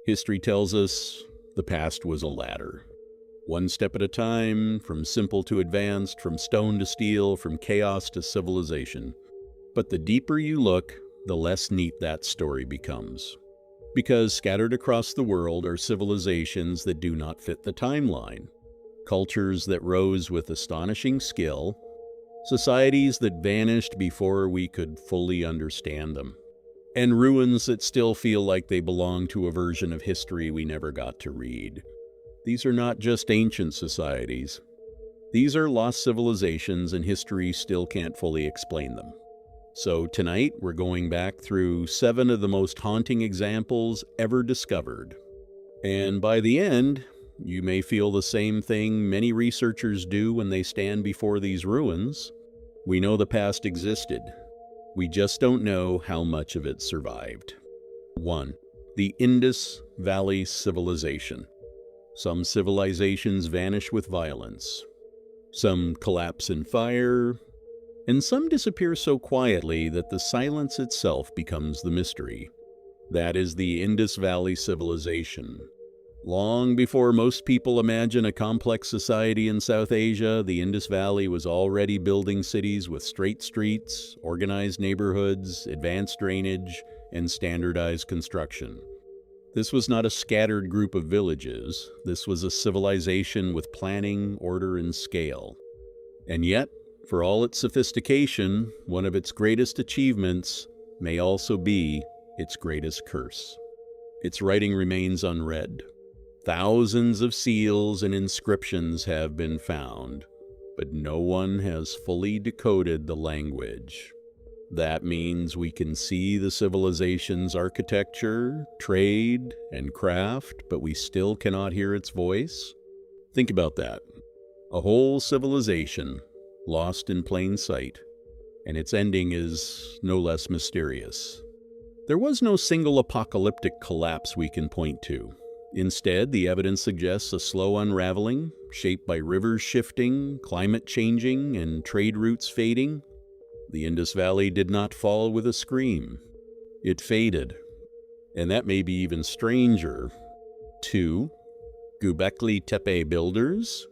History tells us the past was a ladder. One step at a time, from simple to advanced, from stone to steel, from chaos to civilization. But the deeper you look, the less neat that story becomes. Because scattered across the world are civilizations that do not fit the timeline. Cultures that rose with astonishing skill. Societies that vanished before we could fully understand them. And ruins that still feel like they belong to a version of history we never got to read. These are not just ancient societies. These are lost civilizations, and history still can't fully explain them. So tonight, we're going back through 7 of the most haunting examples ever discovered. And by the end, you may feel the same thing many researchers do when they stand before these ruins. We know the past existed. We just don't know how much of it survived. 1. The Indus Valley Civilization. Some civilizations vanish with violence. Some collapse in fire, and some disappear so quietly that the silence itself becomes the mystery. That is the Indus Valley Civilization. Long before most people imagine a complex society in South Asia, the Indus Valley was already building cities with straight streets, organized neighborhoods, advanced drainage, and standardized construction. This was not a scattered group of villages. This was a civilization with planning, order, and scale. And yet, for all its sophistication, one of its greatest achievements may also be its greatest curse. Its writing remains unread. Thousands of seals and inscriptions have been found, but no one has fully decoded the language. That means we can see the civilization's architecture, trade, and craft, but we still cannot hear its voice. Think about that. A whole civilization lost in plain sight, and its ending is no less mysterious. There was no single apocalyptic collapse we can point to. Instead, the evidence suggests a slow unraveling, shaped by rivers shifting, climate changing, and trade routes fading. The Indus Valley did not fall with a scream. It faded. And that may be even stranger. 2. Göbekli Tepe builders.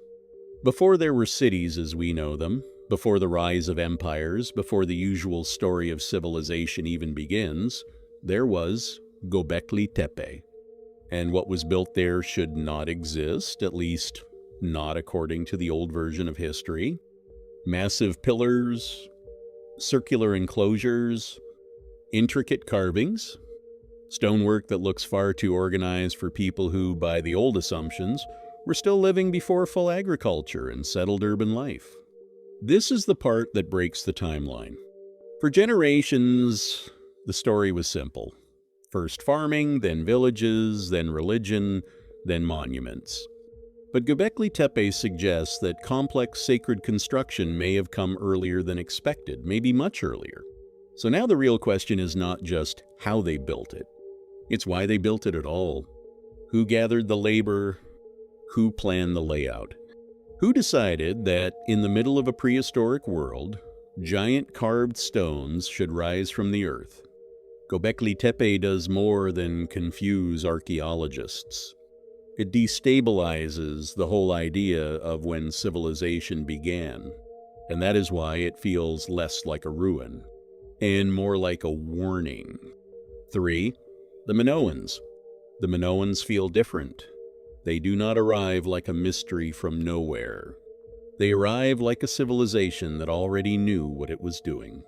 Before there were cities as we know them, before the rise of empires, before the usual story of civilization even begins, there was Göbekli Tepe. And what was built there should not exist, at least not according to the old version of history. Massive pillars, circular enclosures, intricate carvings, stonework that looks far too organized for people who, by the old assumptions, were still living before full agriculture and settled urban life. This is the part that breaks the timeline. For generations, the story was simple. First farming, then villages, then religion, then monuments. But Göbekli Tepe suggests that complex sacred construction may have come earlier than expected, maybe much earlier. So now the real question is not just how they built it. It's why they built it at all. Who gathered the labor? Who planned the layout? Who decided that in the middle of a prehistoric world, giant carved stones should rise from the earth? Göbekli Tepe does more than confuse archaeologists. It destabilizes the whole idea of when civilization began, and that is why it feels less like a ruin, and more like a warning. 3. The Minoans. The Minoans feel different. They do not arrive like a mystery from nowhere. They arrive like a civilization that already knew what it was doing.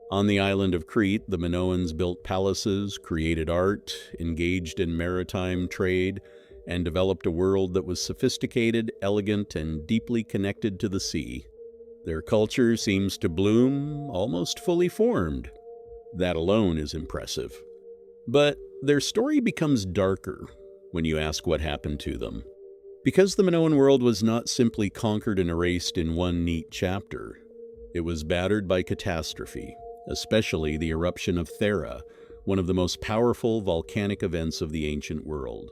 On the island of Crete, the Minoans built palaces, created art, engaged in maritime trade, and developed a world that was sophisticated, elegant, and deeply connected to the sea. Their culture seems to bloom almost fully formed. That alone is impressive. But their story becomes darker when you ask what happened to them. Because the Minoan world was not simply conquered and erased in one neat chapter. It was battered by catastrophe, especially the eruption of Thera, one of the most powerful volcanic events of the ancient world.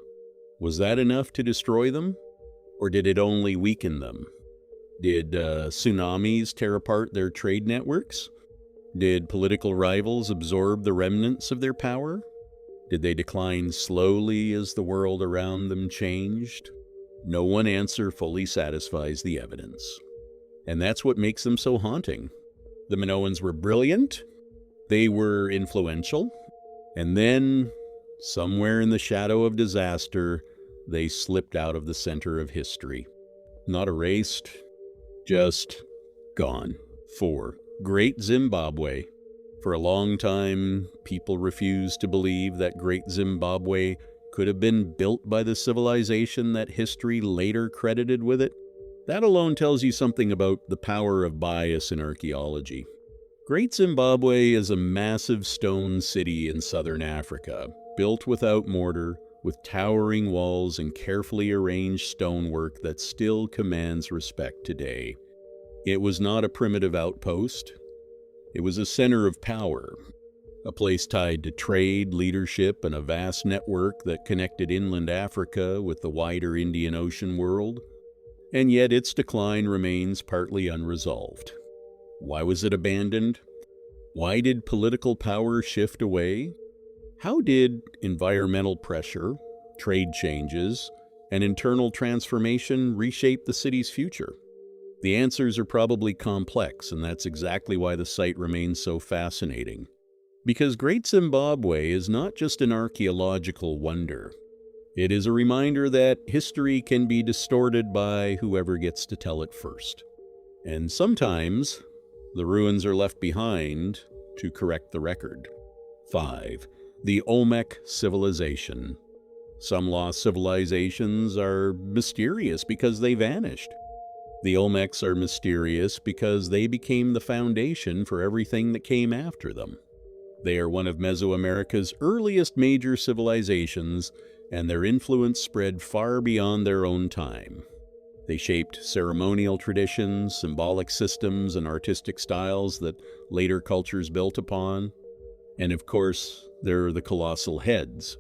Was that enough to destroy them? Or did it only weaken them? Did tsunamis tear apart their trade networks? Did political rivals absorb the remnants of their power? Did they decline slowly as the world around them changed? No one answer fully satisfies the evidence. And that's what makes them so haunting. The Minoans were brilliant, they were influential, and then, somewhere in the shadow of disaster, they slipped out of the center of history. Not erased, just gone. 4. Great Zimbabwe. For a long time, people refused to believe that Great Zimbabwe could have been built by the civilization that history later credited with it. That alone tells you something about the power of bias in archaeology. Great Zimbabwe is a massive stone city in southern Africa, built without mortar, with towering walls and carefully arranged stonework that still commands respect today. It was not a primitive outpost. It was a center of power, a place tied to trade, leadership, and a vast network that connected inland Africa with the wider Indian Ocean world. And yet its decline remains partly unresolved. Why was it abandoned? Why did political power shift away? How did environmental pressure, trade changes, and internal transformation reshape the city's future? The answers are probably complex, and that's exactly why the site remains so fascinating. Because Great Zimbabwe is not just an archaeological wonder. It is a reminder that history can be distorted by whoever gets to tell it first. And sometimes, the ruins are left behind to correct the record. 5. The Olmec civilization. Some lost civilizations are mysterious because they vanished. The Olmecs are mysterious because they became the foundation for everything that came after them. They are one of Mesoamerica's earliest major civilizations, and their influence spread far beyond their own time. They shaped ceremonial traditions, symbolic systems, and artistic styles that later cultures built upon. And of course, there are the colossal heads,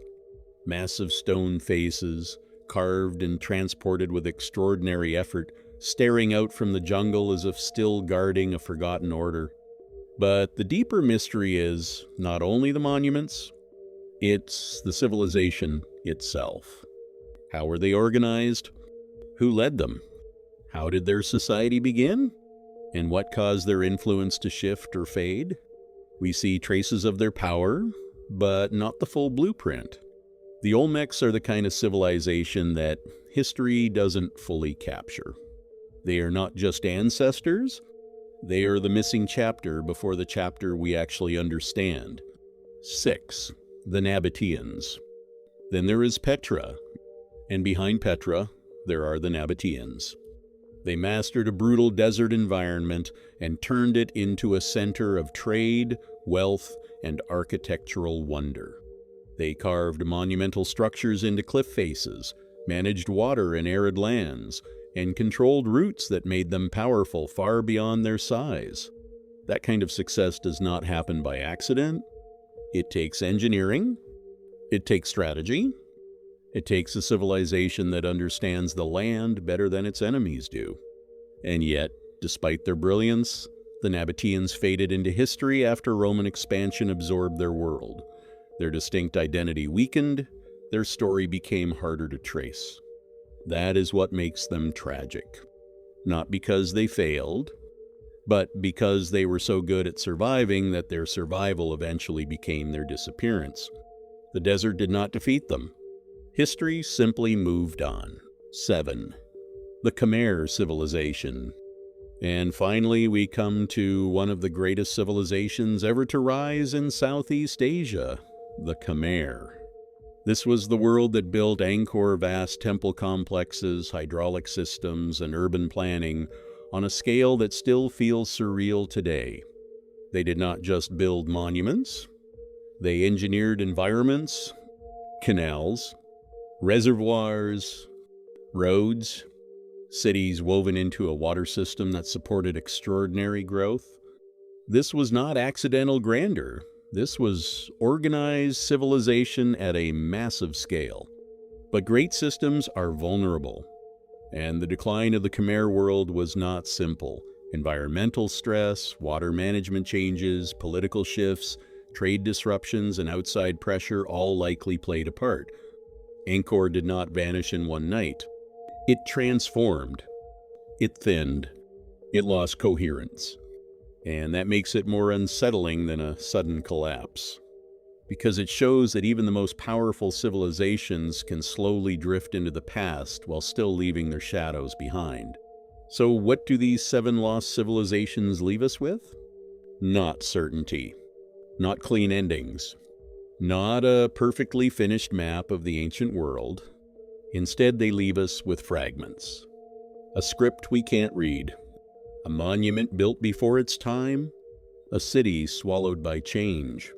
massive stone faces, carved and transported with extraordinary effort, staring out from the jungle as if still guarding a forgotten order. But the deeper mystery is not only the monuments, it's the civilization itself. How were they organized? Who led them? How did their society begin? And what caused their influence to shift or fade? We see traces of their power, but not the full blueprint. The Olmecs are the kind of civilization that history doesn't fully capture. They are not just ancestors, they are the missing chapter before the chapter we actually understand. 6. The Nabataeans. Then there is Petra, and behind Petra, there are the Nabataeans. They mastered a brutal desert environment and turned it into a center of trade, wealth, and architectural wonder. They carved monumental structures into cliff faces, managed water in arid lands, and controlled routes that made them powerful far beyond their size. That kind of success does not happen by accident. It takes engineering, it takes strategy, it takes a civilization that understands the land better than its enemies do. And yet, despite their brilliance, the Nabataeans faded into history after Roman expansion absorbed their world. Their distinct identity weakened, their story became harder to trace. That is what makes them tragic. Not because they failed, but because they were so good at surviving that their survival eventually became their disappearance. The desert did not defeat them. History simply moved on. 7. The Khmer civilization. And finally, we come to one of the greatest civilizations ever to rise in Southeast Asia, the Khmer. This was the world that built Angkor vast temple complexes, hydraulic systems, and urban planning on a scale that still feels surreal today. They did not just build monuments, they engineered environments, canals, reservoirs, roads, cities woven into a water system that supported extraordinary growth. This was not accidental grandeur. This was organized civilization at a massive scale. But great systems are vulnerable, and the decline of the Khmer world was not simple. Environmental stress, water management changes, political shifts, Trade disruptions and outside pressure all likely played a part. Angkor did not vanish in one night. It transformed. It thinned. It lost coherence. And that makes it more unsettling than a sudden collapse, because it shows that even the most powerful civilizations can slowly drift into the past while still leaving their shadows behind. So what do these 7 lost civilizations leave us with? Not certainty. Not clean endings. Not a perfectly finished map of the ancient world. Instead, they leave us with fragments. A script we can't read. A monument built before its time. A city swallowed by change.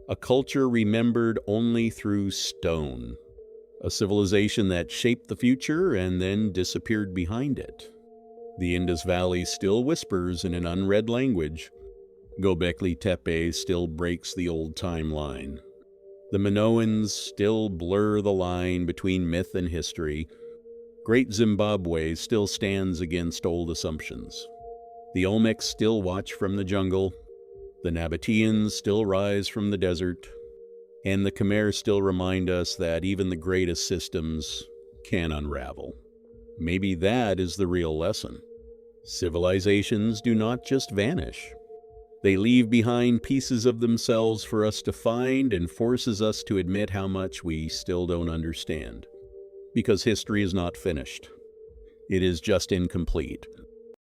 A culture remembered only through stone. A civilization that shaped the future and then disappeared behind it. The Indus Valley still whispers in an unread language. Göbekli Tepe still breaks the old timeline. The Minoans still blur the line between myth and history. Great Zimbabwe still stands against old assumptions. The Olmecs still watch from the jungle. The Nabataeans still rise from the desert, and the Khmer still remind us that even the greatest systems can unravel. Maybe that is the real lesson. Civilizations do not just vanish. They leave behind pieces of themselves for us to find, and forces us to admit how much we still don't understand. Because history is not finished. It is just incomplete.